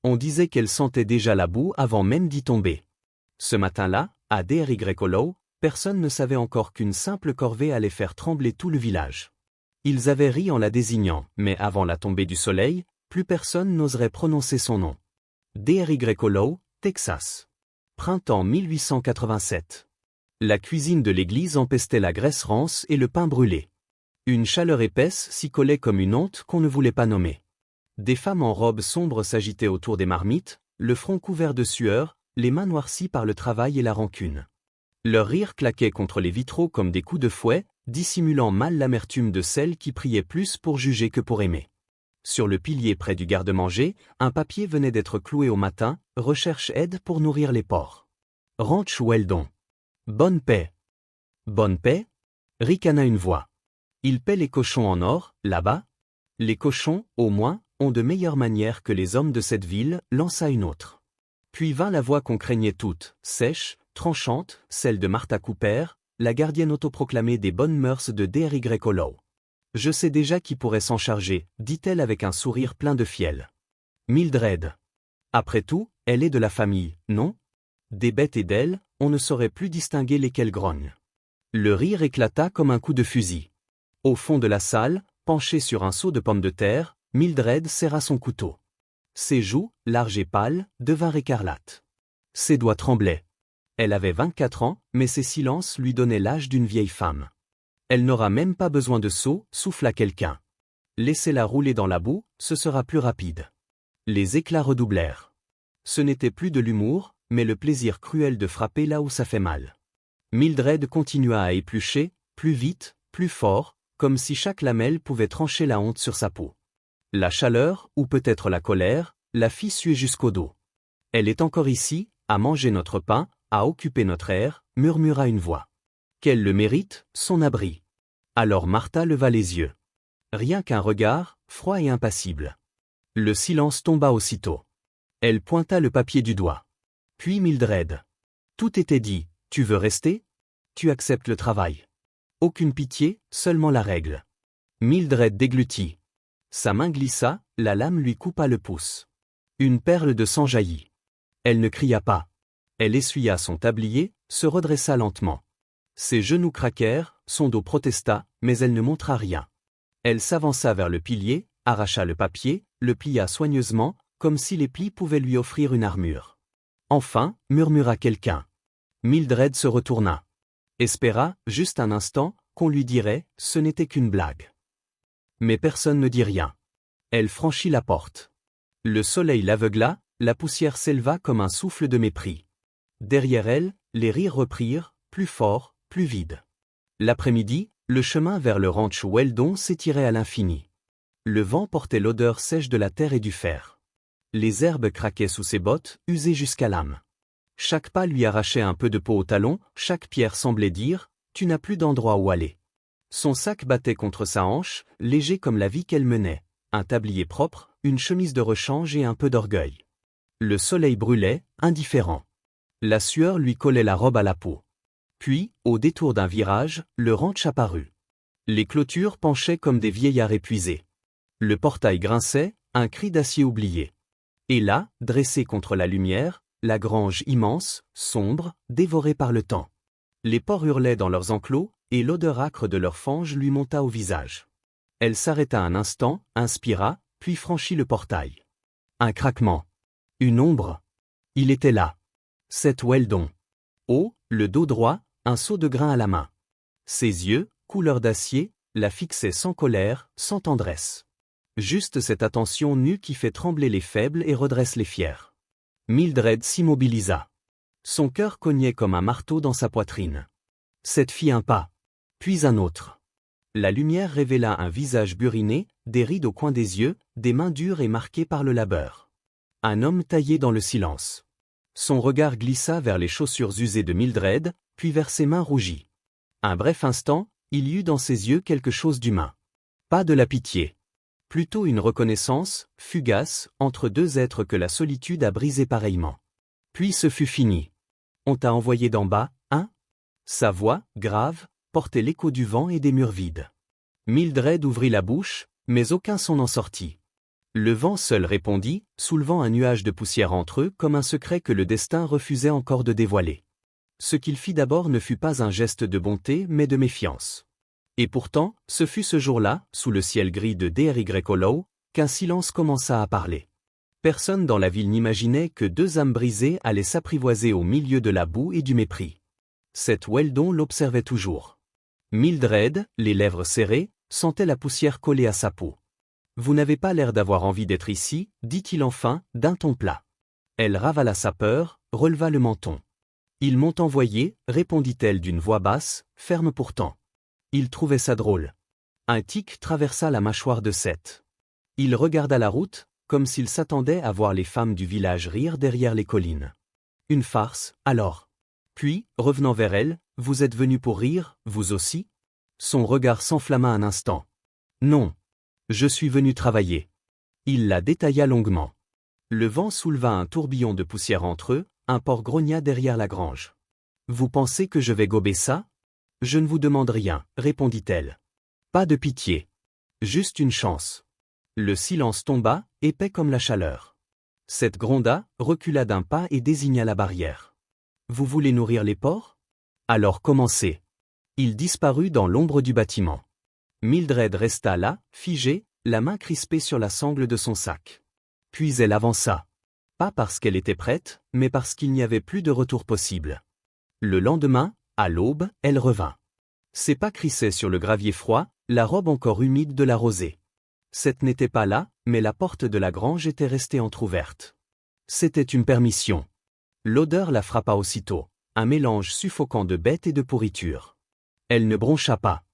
On disait qu'elle sentait déjà la boue avant même d'y tomber. Ce matin-là, à Dery Hollow, personne ne savait encore qu'une simple corvée allait faire trembler tout le village. Ils avaient ri en la désignant, mais avant la tombée du soleil, plus personne n'oserait prononcer son nom. Dery Hollow, Texas. Printemps 1887. La cuisine de l'église empestait la graisse rance et le pain brûlé. Une chaleur épaisse s'y collait comme une honte qu'on ne voulait pas nommer. Des femmes en robes sombres s'agitaient autour des marmites, le front couvert de sueur, les mains noircies par le travail et la rancune. Leurs rires claquaient contre les vitraux comme des coups de fouet, dissimulant mal l'amertume de celles qui priaient plus pour juger que pour aimer. Sur le pilier près du garde-manger, un papier venait d'être cloué au matin, recherche aide pour nourrir les porcs. Ranch Weldon. Bonne paix. Bonne paix? Ricana une voix. Il paie les cochons en or, là-bas? Les cochons, au moins, ont de meilleures manières que les hommes de cette ville, lança une autre. Puis vint la voix qu'on craignait toutes, sèche, tranchante, celle de Martha Cooper, la gardienne autoproclamée des bonnes mœurs de Dery Hollow. Je sais déjà qui pourrait s'en charger, dit-elle avec un sourire plein de fiel. Mildred. Après tout, elle est de la famille, non? Des bêtes et d'elle, on ne saurait plus distinguer lesquelles grognent. Le rire éclata comme un coup de fusil. Au fond de la salle, penchée sur un seau de pommes de terre, Mildred serra son couteau. Ses joues, larges et pâles, devinrent écarlates. Ses doigts tremblaient. Elle avait 24 ans, mais ses silences lui donnaient l'âge d'une vieille femme. Elle n'aura même pas besoin de seau, souffla quelqu'un. Laissez-la rouler dans la boue, ce sera plus rapide. Les éclats redoublèrent. Ce n'était plus de l'humour, mais le plaisir cruel de frapper là où ça fait mal. Mildred continua à éplucher, plus vite, plus fort, comme si chaque lamelle pouvait trancher la honte sur sa peau. La chaleur, ou peut-être la colère, la fit suer jusqu'au dos. Elle est encore ici, à manger notre pain, à occuper notre air, murmura une voix. Qu'elle le mérite, son abri. Alors Martha leva les yeux. Rien qu'un regard, froid et impassible. Le silence tomba aussitôt. Elle pointa le papier du doigt. Puis Mildred. Tout était dit, tu veux rester? Tu acceptes le travail. Aucune pitié, seulement la règle. Mildred déglutit. Sa main glissa, la lame lui coupa le pouce. Une perle de sang jaillit. Elle ne cria pas. Elle essuya son tablier, se redressa lentement. Ses genoux craquèrent, son dos protesta, mais elle ne montra rien. Elle s'avança vers le pilier, arracha le papier, le plia soigneusement, comme si les plis pouvaient lui offrir une armure. Enfin, murmura quelqu'un. Mildred se retourna. Espéra, juste un instant, qu'on lui dirait, ce n'était qu'une blague. Mais personne ne dit rien. Elle franchit la porte. Le soleil l'aveugla, la poussière s'éleva comme un souffle de mépris. Derrière elle, les rires reprirent, plus forts, plus vides. L'après-midi, le chemin vers le ranch Weldon s'étirait à l'infini. Le vent portait l'odeur sèche de la terre et du fer. Les herbes craquaient sous ses bottes, usées jusqu'à l'âme. Chaque pas lui arrachait un peu de peau au talon, chaque pierre semblait dire « Tu n'as plus d'endroit où aller ». Son sac battait contre sa hanche, léger comme la vie qu'elle menait, un tablier propre, une chemise de rechange et un peu d'orgueil. Le soleil brûlait, indifférent. La sueur lui collait la robe à la peau. Puis, au détour d'un virage, le ranch apparut. Les clôtures penchaient comme des vieillards épuisés. Le portail grinçait, un cri d'acier oublié. Et là, dressé contre la lumière, la grange immense, sombre, dévorée par le temps. Les porcs hurlaient dans leurs enclos, et l'odeur âcre de leur fange lui monta au visage. Elle s'arrêta un instant, inspira, puis franchit le portail. Un craquement. Une ombre. Il était là. Seth Weldon. Haut, le dos droit, un seau de grain à la main. Ses yeux, couleur d'acier, la fixaient sans colère, sans tendresse. Juste cette attention nue qui fait trembler les faibles et redresse les fiers. Mildred s'immobilisa. Son cœur cognait comme un marteau dans sa poitrine. Seth fit un pas. Puis un autre. La lumière révéla un visage buriné, des rides au coin des yeux, des mains dures et marquées par le labeur. Un homme taillé dans le silence. Son regard glissa vers les chaussures usées de Mildred, puis vers ses mains rougies. Un bref instant, il y eut dans ses yeux quelque chose d'humain. Pas de la pitié. Plutôt une reconnaissance, fugace, entre deux êtres que la solitude a brisés pareillement. Puis ce fut fini. On t'a envoyé d'en bas, hein? Sa voix, grave, portait l'écho du vent et des murs vides. Mildred ouvrit la bouche, mais aucun son n'en sortit. Le vent seul répondit, soulevant un nuage de poussière entre eux comme un secret que le destin refusait encore de dévoiler. Ce qu'il fit d'abord ne fut pas un geste de bonté mais de méfiance. Et pourtant, ce fut ce jour-là, sous le ciel gris de DRY, qu'un silence commença à parler. Personne dans la ville n'imaginait que deux âmes brisées allaient s'apprivoiser au milieu de la boue et du mépris. Cette Weldon l'observait toujours. Mildred, les lèvres serrées, sentait la poussière coller à sa peau. « Vous n'avez pas l'air d'avoir envie d'être ici, dit-il enfin, d'un ton plat. Elle ravala sa peur, releva le menton. Ils m'ont envoyé, répondit-elle d'une voix basse, ferme pourtant. Il trouvait ça drôle. Un tic traversa la mâchoire de Seth. Il regarda la route, comme s'il s'attendait à voir les femmes du village rire derrière les collines. Une farce, alors. Puis, revenant vers elle, vous êtes venu pour rire, vous aussi? Son regard s'enflamma un instant. Non. Je suis venu travailler. Il la détailla longuement. Le vent souleva un tourbillon de poussière entre eux, un porc grogna derrière la grange. Vous pensez que je vais gober ça? Je ne vous demande rien, répondit-elle. Pas de pitié. Juste une chance. Le silence tomba, épais comme la chaleur. Seth gronda, recula d'un pas et désigna la barrière. Vous voulez nourrir les porcs? Alors commencez. Il disparut dans l'ombre du bâtiment. Mildred resta là, figée, la main crispée sur la sangle de son sac. Puis elle avança. Pas parce qu'elle était prête, mais parce qu'il n'y avait plus de retour possible. Le lendemain, à l'aube, elle revint. Ses pas crissaient sur le gravier froid, la robe encore humide de la rosée. Seth n'était pas là, mais la porte de la grange était restée entr'ouverte. C'était une permission. L'odeur la frappa aussitôt, un mélange suffocant de bête et de pourriture. Elle ne broncha pas.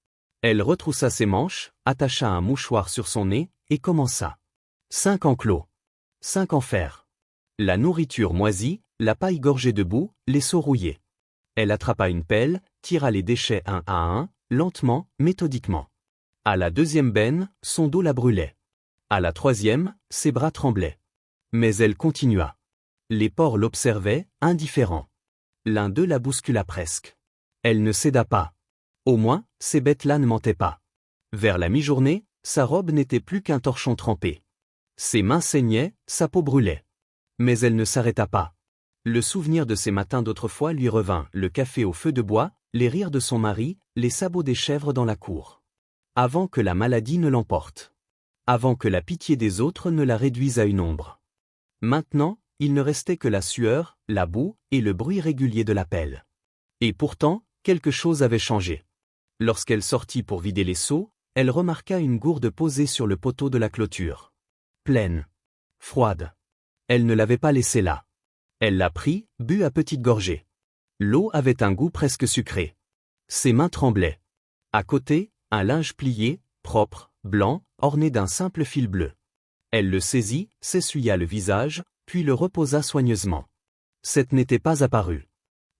Elle retroussa ses manches, attacha un mouchoir sur son nez, et commença. 5 enclos. 5 en fer. La nourriture moisie, la paille gorgée de boue, les seaux rouillés. Elle attrapa une pelle, tira les déchets un à un, lentement, méthodiquement. À la deuxième benne, son dos la brûlait. À la troisième, ses bras tremblaient. Mais elle continua. Les porcs l'observaient, indifférents. L'un d'eux la bouscula presque. Elle ne céda pas. Au moins, ces bêtes-là ne mentaient pas. Vers la mi-journée, sa robe n'était plus qu'un torchon trempé. Ses mains saignaient, sa peau brûlait. Mais elle ne s'arrêta pas. Le souvenir de ces matins d'autrefois lui revint, le café au feu de bois, les rires de son mari, les sabots des chèvres dans la cour. Avant que la maladie ne l'emporte. Avant que la pitié des autres ne la réduise à une ombre. Maintenant, il ne restait que la sueur, la boue et le bruit régulier de la pelle. Et pourtant, quelque chose avait changé. Lorsqu'elle sortit pour vider les seaux, elle remarqua une gourde posée sur le poteau de la clôture. Pleine. Froide. Elle ne l'avait pas laissée là. Elle la prit, but à petites gorgées. L'eau avait un goût presque sucré. Ses mains tremblaient. À côté, un linge plié, propre, blanc, orné d'un simple fil bleu. Elle le saisit, s'essuya le visage, puis le reposa soigneusement. Seth n'était pas apparu.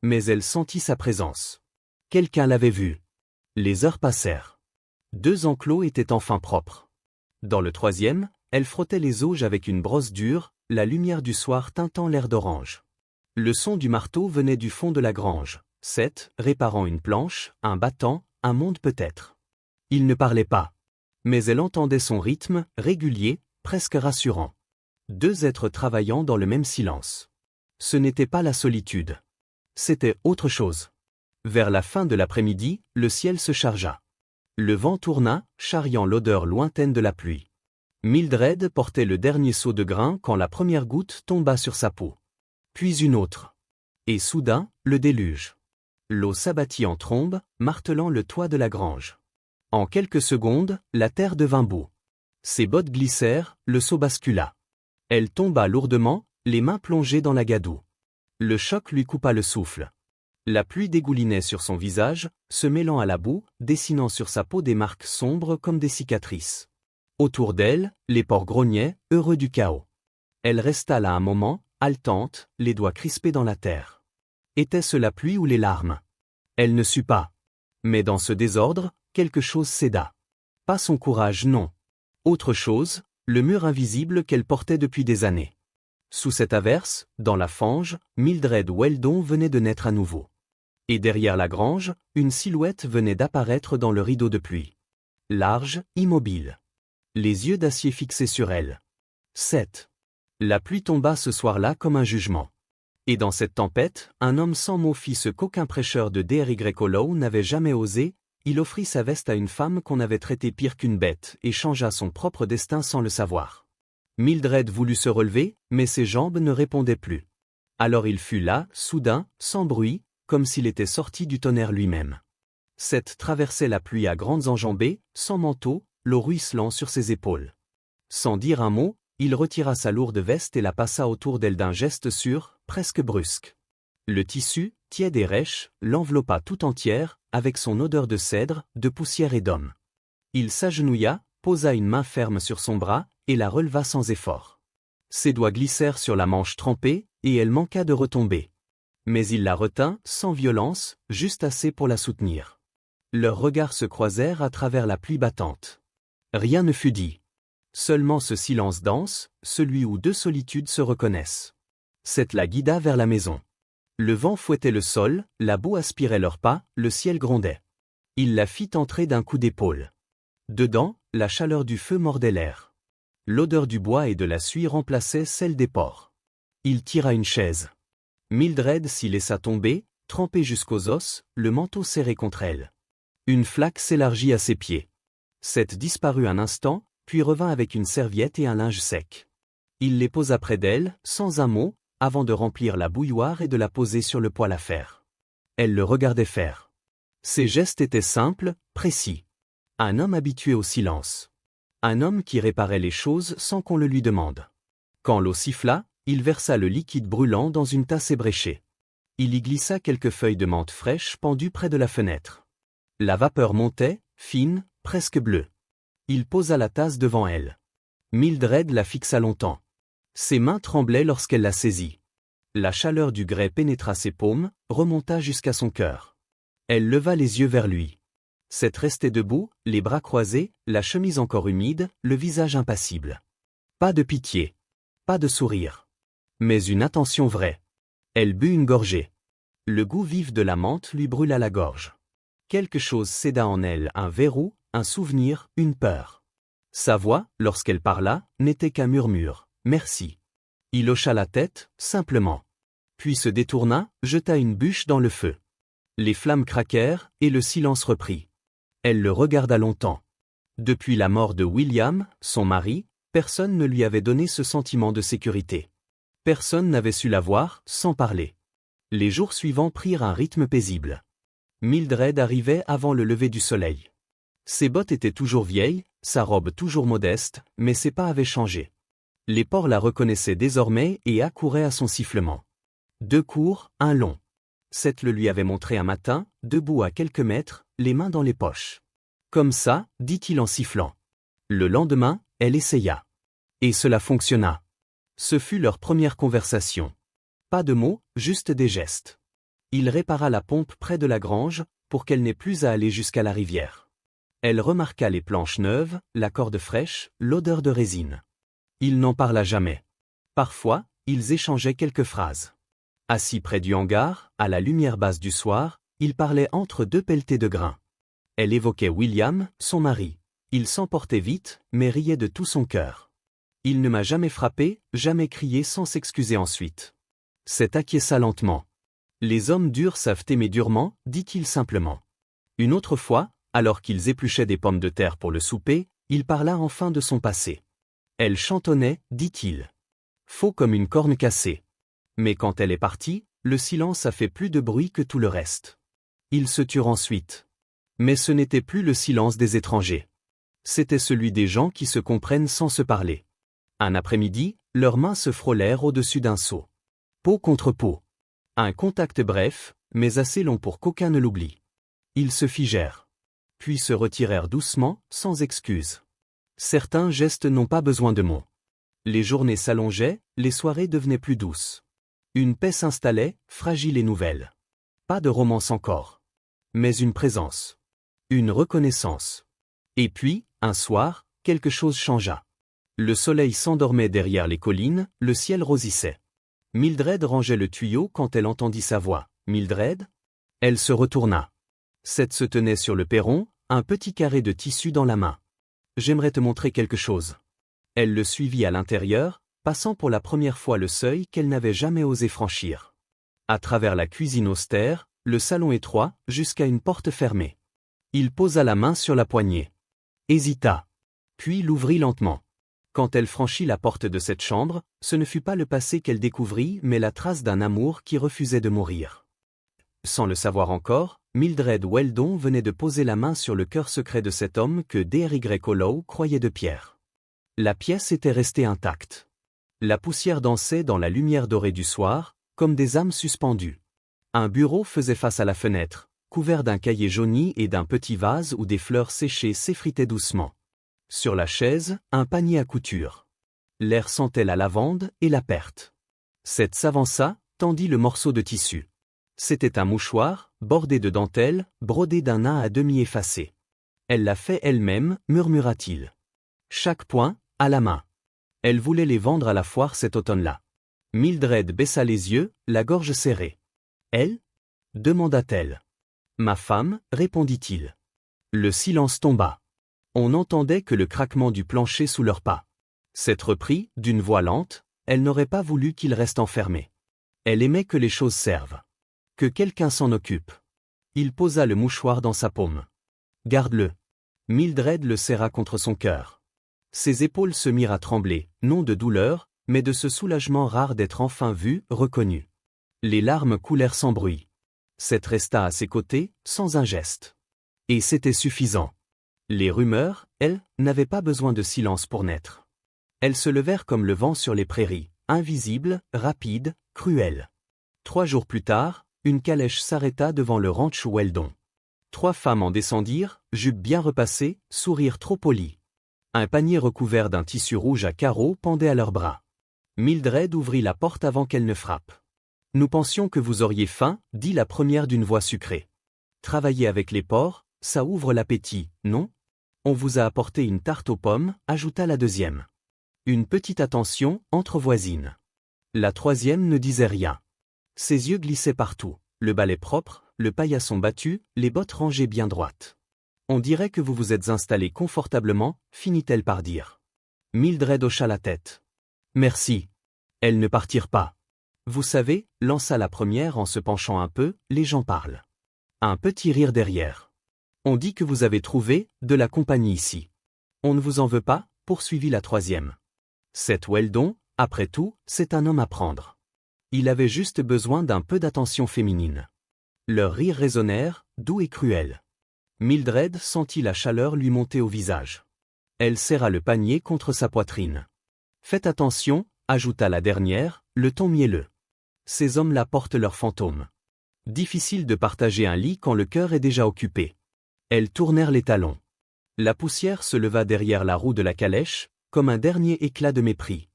Mais elle sentit sa présence. Quelqu'un l'avait vue. Les heures passèrent. 2 enclos étaient enfin propres. Dans le troisième, elle frottait les auges avec une brosse dure, la lumière du soir teintant l'air d'orange. Le son du marteau venait du fond de la grange. Seth, réparant une planche, un battant, un monde peut-être. Il ne parlait pas. Mais elle entendait son rythme, régulier, presque rassurant. 2 êtres travaillant dans le même silence. Ce n'était pas la solitude. C'était autre chose. Vers la fin de l'après-midi, le ciel se chargea. Le vent tourna, charriant l'odeur lointaine de la pluie. Mildred portait le dernier seau de grain quand la première goutte tomba sur sa peau. Puis une autre. Et soudain, le déluge. L'eau s'abattit en trombe, martelant le toit de la grange. En quelques secondes, la terre devint boue. Ses bottes glissèrent, le seau bascula. Elle tomba lourdement, les mains plongées dans la gadoue. Le choc lui coupa le souffle. La pluie dégoulinait sur son visage, se mêlant à la boue, dessinant sur sa peau des marques sombres comme des cicatrices. Autour d'elle, les porcs grognaient, heureux du chaos. Elle resta là un moment, haletante, les doigts crispés dans la terre. Était-ce la pluie ou les larmes? Elle ne sut pas. Mais dans ce désordre, quelque chose céda. Pas son courage, non. Autre chose, le mur invisible qu'elle portait depuis des années. Sous cette averse, dans la fange, Mildred Weldon venait de naître à nouveau. Et derrière la grange, une silhouette venait d'apparaître dans le rideau de pluie. Large, immobile. Les yeux d'acier fixés sur elle. 7. La pluie tomba ce soir-là comme un jugement. Et dans cette tempête, un homme sans mots fit ce qu'aucun prêcheur de D.R.Y. n'avait jamais osé, il offrit sa veste à une femme qu'on avait traitée pire qu'une bête et changea son propre destin sans le savoir. Mildred voulut se relever, mais ses jambes ne répondaient plus. Alors il fut là, soudain, sans bruit, comme s'il était sorti du tonnerre lui-même. Seth traversait la pluie à grandes enjambées, sans manteau, l'eau ruisselant sur ses épaules. Sans dire un mot, il retira sa lourde veste et la passa autour d'elle d'un geste sûr, presque brusque. Le tissu, tiède et rêche, l'enveloppa tout entière, avec son odeur de cèdre, de poussière et d'homme. Il s'agenouilla, posa une main ferme sur son bras, et la releva sans effort. Ses doigts glissèrent sur la manche trempée, et elle manqua de retomber. Mais il la retint, sans violence, juste assez pour la soutenir. Leurs regards se croisèrent à travers la pluie battante. Rien ne fut dit. Seulement ce silence dense, celui où deux solitudes se reconnaissent. Seth la guida vers la maison. Le vent fouettait le sol, la boue aspirait leurs pas, le ciel grondait. Il la fit entrer d'un coup d'épaule. Dedans, la chaleur du feu mordait l'air. L'odeur du bois et de la suie remplaçait celle des porcs. Il tira une chaise. Mildred s'y laissa tomber, trempée jusqu'aux os, le manteau serré contre elle. Une flaque s'élargit à ses pieds. Seth disparut un instant, puis revint avec une serviette et un linge sec. Il les posa près d'elle, sans un mot, avant de remplir la bouilloire et de la poser sur le poêle à fer. Elle le regardait faire. Ses gestes étaient simples, précis. Un homme habitué au silence. Un homme qui réparait les choses sans qu'on le lui demande. Quand l'eau siffla, il versa le liquide brûlant dans une tasse ébréchée. Il y glissa quelques feuilles de menthe fraîches pendues près de la fenêtre. La vapeur montait, fine, presque bleue. Il posa la tasse devant elle. Mildred la fixa longtemps. Ses mains tremblaient lorsqu'elle la saisit. La chaleur du grès pénétra ses paumes, remonta jusqu'à son cœur. Elle leva les yeux vers lui. Seth restait debout, les bras croisés, la chemise encore humide, le visage impassible. Pas de pitié. Pas de sourire. Mais une attention vraie. Elle but une gorgée. Le goût vif de la menthe lui brûla la gorge. Quelque chose céda en elle, un verrou, un souvenir, une peur. Sa voix, lorsqu'elle parla, n'était qu'un murmure. « Merci ». Il hocha la tête, simplement. Puis se détourna, jeta une bûche dans le feu. Les flammes craquèrent, et le silence reprit. Elle le regarda longtemps. Depuis la mort de William, son mari, personne ne lui avait donné ce sentiment de sécurité. Personne n'avait su la voir, sans parler. Les jours suivants prirent un rythme paisible. Mildred arrivait avant le lever du soleil. Ses bottes étaient toujours vieilles, sa robe toujours modeste, mais ses pas avaient changé. Les porcs la reconnaissaient désormais et accouraient à son sifflement. 2 courts, 1 long. Seth le lui avait montré un matin, debout à quelques mètres, les mains dans les poches. Comme ça, dit-il en sifflant. Le lendemain, elle essaya. Et cela fonctionna. Ce fut leur première conversation. Pas de mots, juste des gestes. Il répara la pompe près de la grange, pour qu'elle n'ait plus à aller jusqu'à la rivière. Elle remarqua les planches neuves, la corde fraîche, l'odeur de résine. Il n'en parla jamais. Parfois, ils échangeaient quelques phrases. Assis près du hangar, à la lumière basse du soir, ils parlaient entre 2 pelletées de grains. Elle évoquait William, son mari. Il s'emportait vite, mais riait de tout son cœur. Il ne m'a jamais frappé, jamais crié sans s'excuser ensuite. Seth acquiesça lentement. Les hommes durs savent aimer durement, dit-il simplement. Une autre fois, alors qu'ils épluchaient des pommes de terre pour le souper, il parla enfin de son passé. Elle chantonnait, dit-il. Faux comme une corne cassée. Mais quand elle est partie, le silence a fait plus de bruit que tout le reste. Ils se turent ensuite. Mais ce n'était plus le silence des étrangers. C'était celui des gens qui se comprennent sans se parler. Un après-midi, leurs mains se frôlèrent au-dessus d'un seau. Peau contre peau. Un contact bref, mais assez long pour qu'aucun ne l'oublie. Ils se figèrent. Puis se retirèrent doucement, sans excuse. Certains gestes n'ont pas besoin de mots. Les journées s'allongeaient, les soirées devenaient plus douces. Une paix s'installait, fragile et nouvelle. Pas de romance encore. Mais une présence. Une reconnaissance. Et puis, un soir, quelque chose changea. Le soleil s'endormait derrière les collines, le ciel rosissait. Mildred rangeait le tuyau quand elle entendit sa voix. « Mildred ?» Elle se retourna. Seth se tenait sur le perron, un petit carré de tissu dans la main. « J'aimerais te montrer quelque chose. » Elle le suivit à l'intérieur, passant pour la première fois le seuil qu'elle n'avait jamais osé franchir. À travers la cuisine austère, le salon étroit, jusqu'à une porte fermée. Il posa la main sur la poignée. Hésita. Puis l'ouvrit lentement. Quand elle franchit la porte de cette chambre, ce ne fut pas le passé qu'elle découvrit mais la trace d'un amour qui refusait de mourir. Sans le savoir encore, Mildred Weldon venait de poser la main sur le cœur secret de cet homme que D.R.Y. Hollow croyait de pierre. La pièce était restée intacte. La poussière dansait dans la lumière dorée du soir, comme des âmes suspendues. Un bureau faisait face à la fenêtre, couvert d'un cahier jauni et d'un petit vase où des fleurs séchées s'effritaient doucement. Sur la chaise, un panier à couture. L'air sentait la lavande et la perte. Seth s'avança, tendit le morceau de tissu. C'était un mouchoir, bordé de dentelle, brodé d'un nain à demi effacé. Elle l'a fait elle-même, murmura-t-il. Chaque point, à la main. Elle voulait les vendre à la foire cet automne-là. Mildred baissa les yeux, la gorge serrée. Elle ? Demanda-t-elle. Ma femme, répondit-il. Le silence tomba. On n'entendait que le craquement du plancher sous leurs pas. Seth reprit, d'une voix lente, elle n'aurait pas voulu qu'il reste enfermé. Elle aimait que les choses servent. Que quelqu'un s'en occupe. Il posa le mouchoir dans sa paume. Garde-le. Mildred le serra contre son cœur. Ses épaules se mirent à trembler, non de douleur, mais de ce soulagement rare d'être enfin vu, reconnu. Les larmes coulèrent sans bruit. Seth resta à ses côtés, sans un geste. Et c'était suffisant. Les rumeurs, elles, n'avaient pas besoin de silence pour naître. Elles se levèrent comme le vent sur les prairies, invisibles, rapides, cruelles. 3 jours plus tard, une calèche s'arrêta devant le ranch Weldon. 3 femmes en descendirent, jupes bien repassées, sourires trop polis. Un panier recouvert d'un tissu rouge à carreaux pendait à leurs bras. Mildred ouvrit la porte avant qu'elle ne frappe. « Nous pensions que vous auriez faim, dit la première d'une voix sucrée. Travailler avec les porcs, ça ouvre l'appétit, non ? On vous a apporté une tarte aux pommes, ajouta la deuxième. Une petite attention, entre voisines. La troisième ne disait rien. Ses yeux glissaient partout, le balai propre, le paillasson battu, les bottes rangées bien droites. On dirait que vous vous êtes installé confortablement, finit-elle par dire. Mildred hocha la tête. Merci. Elles ne partirent pas. Vous savez, lança la première en se penchant un peu, les gens parlent. Un petit rire derrière. On dit que vous avez trouvé de la compagnie ici. On ne vous en veut pas, poursuivit la troisième. Seth Weldon, après tout, c'est un homme à prendre. Il avait juste besoin d'un peu d'attention féminine. Leurs rires résonnèrent, doux et cruels. Mildred sentit la chaleur lui monter au visage. Elle serra le panier contre sa poitrine. Faites attention, ajouta la dernière, le ton mielleux. Ces hommes-là portent leurs fantômes. Difficile de partager un lit quand le cœur est déjà occupé. Elles tournèrent les talons. La poussière se leva derrière la roue de la calèche, comme un dernier éclat de mépris.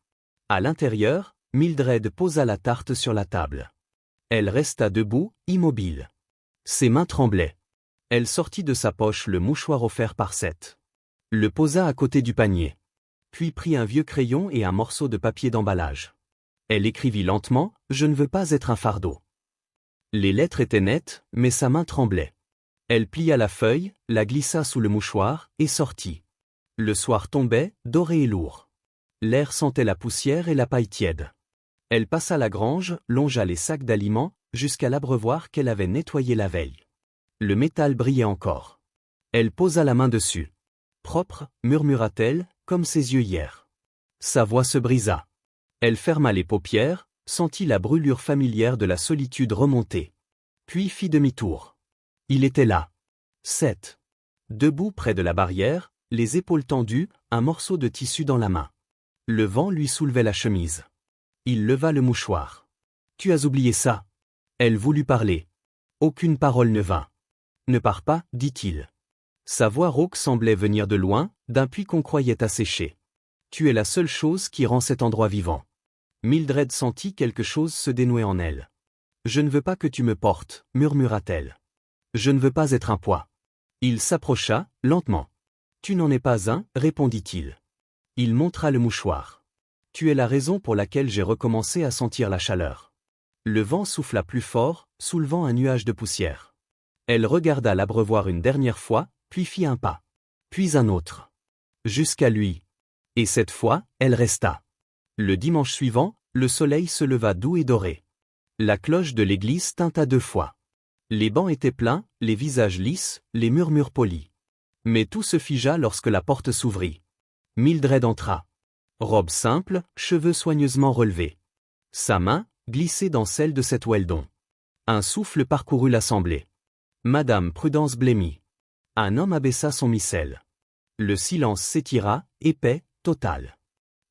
À l'intérieur, Mildred posa la tarte sur la table. Elle resta debout, immobile. Ses mains tremblaient. Elle sortit de sa poche le mouchoir offert par Seth. Le posa à côté du panier. Puis prit un vieux crayon et un morceau de papier d'emballage. Elle écrivit lentement, « Je ne veux pas être un fardeau ». Les lettres étaient nettes, mais sa main tremblait. Elle plia la feuille, la glissa sous le mouchoir, et sortit. Le soir tombait, doré et lourd. L'air sentait la poussière et la paille tiède. Elle passa la grange, longea les sacs d'aliments, jusqu'à l'abreuvoir qu'elle avait nettoyé la veille. Le métal brillait encore. Elle posa la main dessus. Propre, murmura-t-elle, comme ses yeux hier. Sa voix se brisa. Elle ferma les paupières, sentit la brûlure familière de la solitude remonter. Puis fit demi-tour. Il était là. Seth. Debout près de la barrière, les épaules tendues, un morceau de tissu dans la main. Le vent lui soulevait la chemise. Il leva le mouchoir. « Tu as oublié ça ?» Elle voulut parler. Aucune parole ne vint. « Ne pars pas, dit-il. » Sa voix rauque semblait venir de loin, d'un puits qu'on croyait asséché. « Tu es la seule chose qui rend cet endroit vivant. » Mildred sentit quelque chose se dénouer en elle. « Je ne veux pas que tu me portes, » murmura-t-elle. « Je ne veux pas être un poids. » Il s'approcha, lentement. « Tu n'en es pas un, répondit-il. Il montra le mouchoir. « Tu es la raison pour laquelle j'ai recommencé à sentir la chaleur. » Le vent souffla plus fort, soulevant un nuage de poussière. Elle regarda l'abreuvoir une dernière fois, puis fit un pas. Puis un autre. Jusqu'à lui. Et cette fois, elle resta. Le dimanche suivant, le soleil se leva doux et doré. La cloche de l'église tinta 2 fois. Les bancs étaient pleins, les visages lisses, les murmures polis. Mais tout se figea lorsque la porte s'ouvrit. Mildred entra. Robe simple, cheveux soigneusement relevés. Sa main, glissée dans celle de cette Weldon. Un souffle parcourut l'assemblée. Madame Prudence blêmit. Un homme abaissa son missel. Le silence s'étira, épais, total.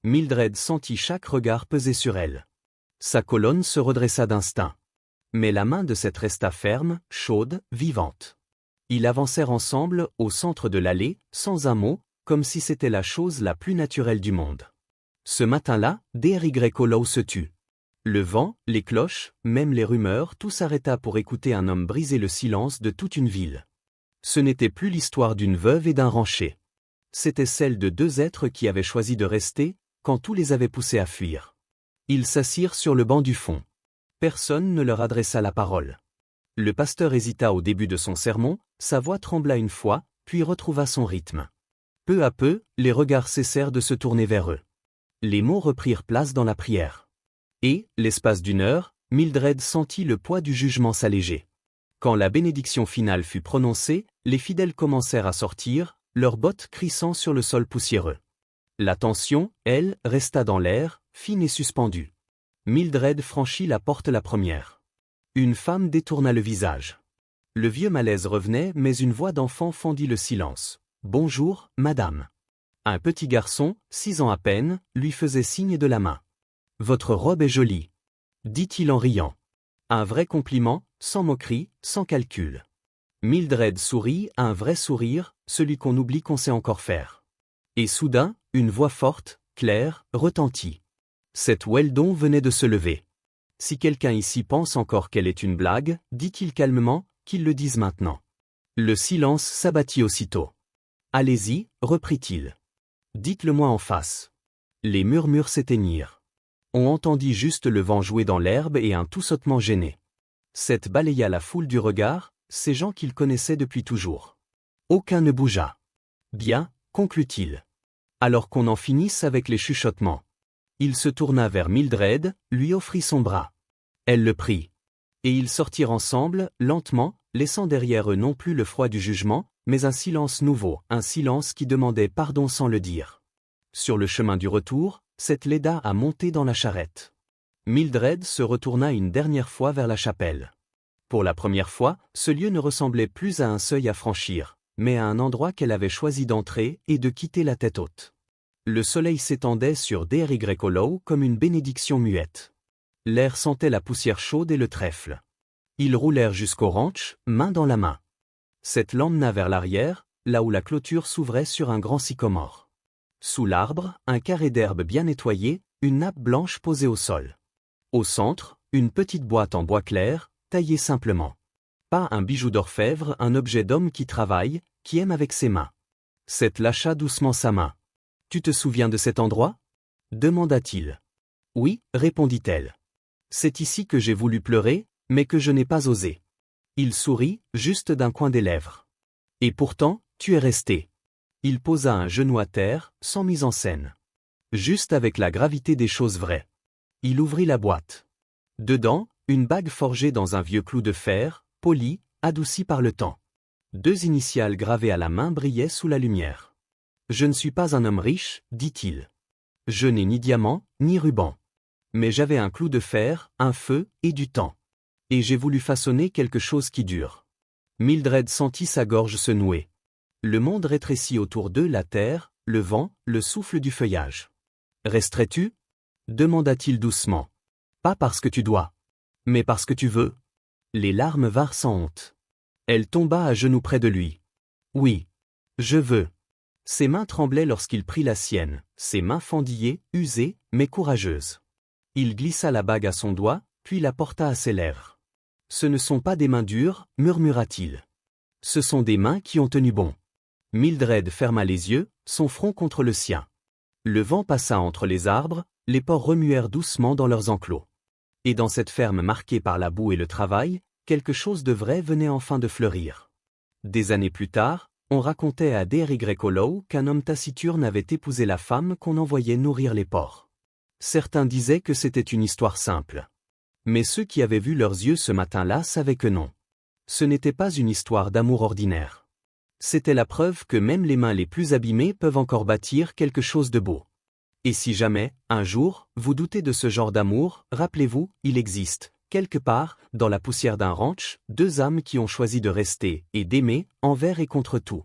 Mildred sentit chaque regard peser sur elle. Sa colonne se redressa d'instinct. Mais la main de cette resta ferme, chaude, vivante. Ils avancèrent ensemble, au centre de l'allée, sans un mot, comme si c'était la chose la plus naturelle du monde. Ce matin-là, D.R.Y. se tut. Le vent, les cloches, même les rumeurs, tout s'arrêta pour écouter un homme briser le silence de toute une ville. Ce n'était plus l'histoire d'une veuve et d'un rancher. C'était celle de 2 êtres qui avaient choisi de rester, quand tout les avait poussés à fuir. Ils s'assirent sur le banc du fond. Personne ne leur adressa la parole. Le pasteur hésita au début de son sermon, sa voix trembla une fois, puis retrouva son rythme. Peu à peu, les regards cessèrent de se tourner vers eux. Les mots reprirent place dans la prière. Et, l'espace d'1 heure, Mildred sentit le poids du jugement s'alléger. Quand la bénédiction finale fut prononcée, les fidèles commencèrent à sortir, leurs bottes crissant sur le sol poussiéreux. La tension, elle, resta dans l'air, fine et suspendue. Mildred franchit la porte la première. Une femme détourna le visage. Le vieux malaise revenait, mais une voix d'enfant fendit le silence. « Bonjour, madame. » Un petit garçon, 6 ans à peine, lui faisait signe de la main. « Votre robe est jolie. » dit-il en riant. Un vrai compliment, sans moquerie, sans calcul. Mildred sourit, un vrai sourire, celui qu'on oublie qu'on sait encore faire. Et soudain, une voix forte, claire, retentit. Cette Weldon venait de se lever. Si quelqu'un ici pense encore qu'elle est une blague, dit-il calmement, qu'il le dise maintenant. Le silence s'abattit aussitôt. Allez-y, reprit-il. Dites-le-moi en face. Les murmures s'éteignirent. On entendit juste le vent jouer dans l'herbe et un toussottement gêné. Seth balaya la foule du regard, ces gens qu'il connaissait depuis toujours. Aucun ne bougea. Bien, conclut-il. Alors qu'on en finisse avec les chuchotements. Il se tourna vers Mildred, lui offrit son bras. Elle le prit. Et ils sortirent ensemble, lentement, laissant derrière eux non plus le froid du jugement, mais un silence nouveau, un silence qui demandait pardon sans le dire. Sur le chemin du retour, Seth l'aida à monter dans la charrette. Mildred se retourna une dernière fois vers la chapelle. Pour la première fois, ce lieu ne ressemblait plus à un seuil à franchir, mais à un endroit qu'elle avait choisi d'entrer et de quitter la tête haute. Le soleil s'étendait sur D.R.Y. comme une bénédiction muette. L'air sentait la poussière chaude et le trèfle. Ils roulèrent jusqu'au ranch, main dans la main. Seth l'emmena vers l'arrière, là où la clôture s'ouvrait sur un grand sycomore. Sous l'arbre, un carré d'herbe bien nettoyé, une nappe blanche posée au sol. Au centre, une petite boîte en bois clair, taillée simplement. Pas un bijou d'orfèvre, un objet d'homme qui travaille, qui aime avec ses mains. Seth lâcha doucement sa main. « Tu te souviens de cet endroit » demanda-t-il. « Oui, répondit-elle. C'est ici que j'ai voulu pleurer, mais que je n'ai pas osé. » Il sourit, juste d'un coin des lèvres. « Et pourtant, tu es resté. » Il posa un genou à terre, sans mise en scène. Juste avec la gravité des choses vraies. Il ouvrit la boîte. Dedans, une bague forgée dans un vieux clou de fer, polie, adoucie par le temps. 2 initiales gravées à la main brillaient sous la lumière. « Je ne suis pas un homme riche, dit-il. Je n'ai ni diamant, ni ruban. Mais j'avais un clou de fer, un feu, et du temps. Et j'ai voulu façonner quelque chose qui dure. » Mildred sentit sa gorge se nouer. Le monde rétrécit autour d'eux, la terre, le vent, le souffle du feuillage. « Resterais-tu » demanda-t-il doucement. « Pas parce que tu dois. Mais parce que tu veux. » Les larmes vinrent sans honte. Elle tomba à genoux près de lui. « Oui. Je veux. » Ses mains tremblaient lorsqu'il prit la sienne, ses mains fendillées, usées, mais courageuses. Il glissa la bague à son doigt, puis la porta à ses lèvres. « Ce ne sont pas des mains dures, murmura-t-il. Ce sont des mains qui ont tenu bon. » Mildred ferma les yeux, son front contre le sien. Le vent passa entre les arbres, les porcs remuèrent doucement dans leurs enclos. Et dans cette ferme marquée par la boue et le travail, quelque chose de vrai venait enfin de fleurir. Des années plus tard, On racontait à D.R.Y. qu'un homme taciturne avait épousé la femme qu'on envoyait nourrir les porcs. Certains disaient que c'était une histoire simple. Mais ceux qui avaient vu leurs yeux ce matin-là savaient que non. Ce n'était pas une histoire d'amour ordinaire. C'était la preuve que même les mains les plus abîmées peuvent encore bâtir quelque chose de beau. Et si jamais, un jour, vous doutez de ce genre d'amour, rappelez-vous, il existe, quelque part, dans la poussière d'un ranch, deux âmes qui ont choisi de rester et d'aimer, envers et contre tout.